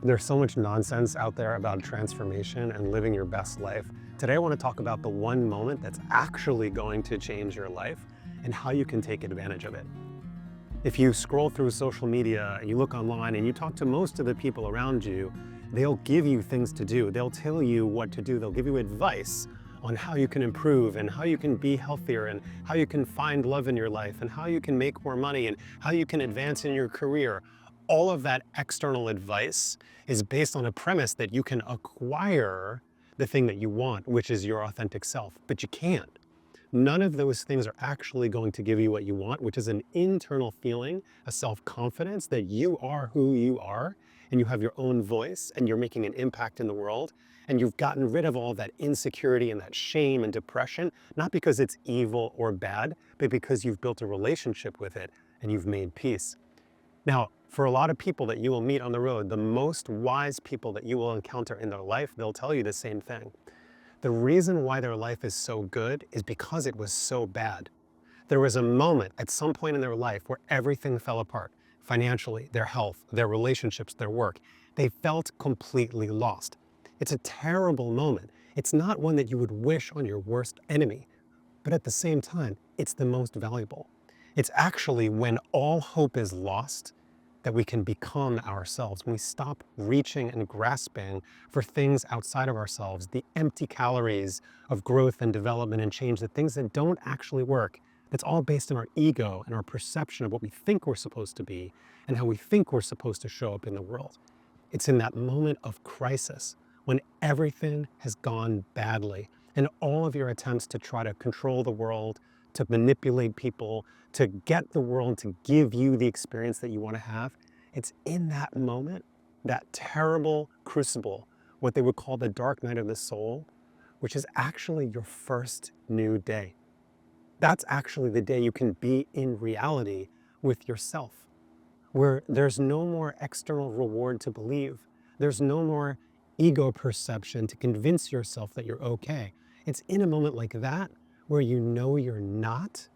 There's so much nonsense out there about transformation and living your best life. Today, I want to talk about the one moment that's actually going to change your life and how you can take advantage of it. If you scroll through social media and you look online and you talk to most of the people around you, they'll give you things to do. They'll tell you what to do. They'll give you advice on how you can improve and how you can be healthier and how you can find love in your life and how you can make more money and how you can advance in your career. All of that external advice is based on a premise that you can acquire the thing that you want, which is your authentic self, but you can't. None of those things are actually going to give you what you want, which is an internal feeling, a self-confidence that you are who you are, and you have your own voice, and you're making an impact in the world, and you've gotten rid of all that insecurity and that shame and depression, not because it's evil or bad, but because you've built a relationship with it and you've made peace. Now, for a lot of people that you will meet on the road, the most wise people that you will encounter in their life, they'll tell you the same thing. The reason why their life is so good is because it was so bad. There was a moment at some point in their life where everything fell apart, financially, their health, their relationships, their work. They felt completely lost. It's a terrible moment. It's not one that you would wish on your worst enemy, but at the same time, it's the most valuable. It's actually when all hope is lost that we can become ourselves, when we stop reaching and grasping for things outside of ourselves, the empty calories of growth and development and change, the things that don't actually work. That's all based on our ego and our perception of what we think we're supposed to be and how we think we're supposed to show up in the world. It's in that moment of crisis when everything has gone badly and all of your attempts to try to control the world, to manipulate people, to get the world to give you the experience that you want to have. It's in that moment, that terrible crucible, what they would call the dark night of the soul, which is actually your first new day. That's actually the day you can be in reality with yourself, where there's no more external reward to believe. There's no more ego perception to convince yourself that you're okay. It's in a moment like that where you know you're not,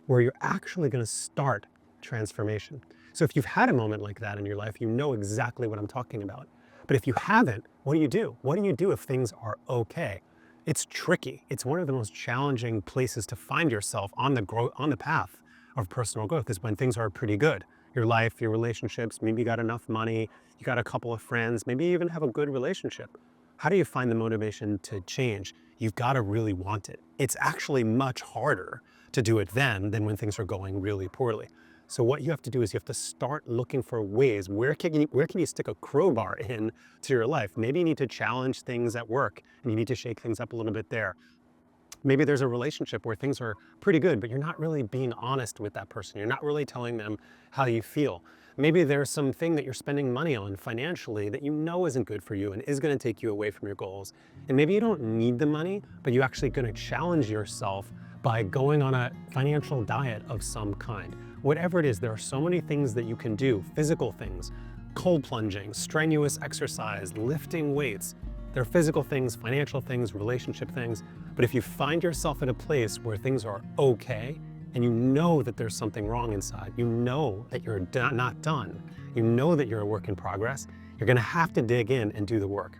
where you're actually going to start transformation. So if you've had a moment like that in your life, you know exactly what I'm talking about. But if you haven't, what do you do? What do you do if things are okay? It's tricky. It's one of the most challenging places to find yourself on the path of personal growth is when things are pretty good. Your life, your relationships, maybe you got enough money, you got a couple of friends, maybe you even have a good relationship. How do you find the motivation to change? You've got to really want it. It's actually much harder to do it then than when things are going really poorly. So what you have to do is you have to start looking for ways, where can you stick a crowbar in to your life? Maybe you need to challenge things at work and you need to shake things up a little bit there. Maybe there's a relationship where things are pretty good, but you're not really being honest with that person. You're not really telling them how you feel. Maybe there's something that you're spending money on financially that you know isn't good for you and is going to take you away from your goals. And maybe you don't need the money, but you're actually going to challenge yourself by going on a financial diet of some kind. Whatever it is, there are so many things that you can do, physical things, cold plunging, strenuous exercise, lifting weights. There are physical things, financial things, relationship things. But if you find yourself at a place where things are okay, and you know that there's something wrong inside, you know that you're not done, you know that you're a work in progress, you're gonna have to dig in and do the work.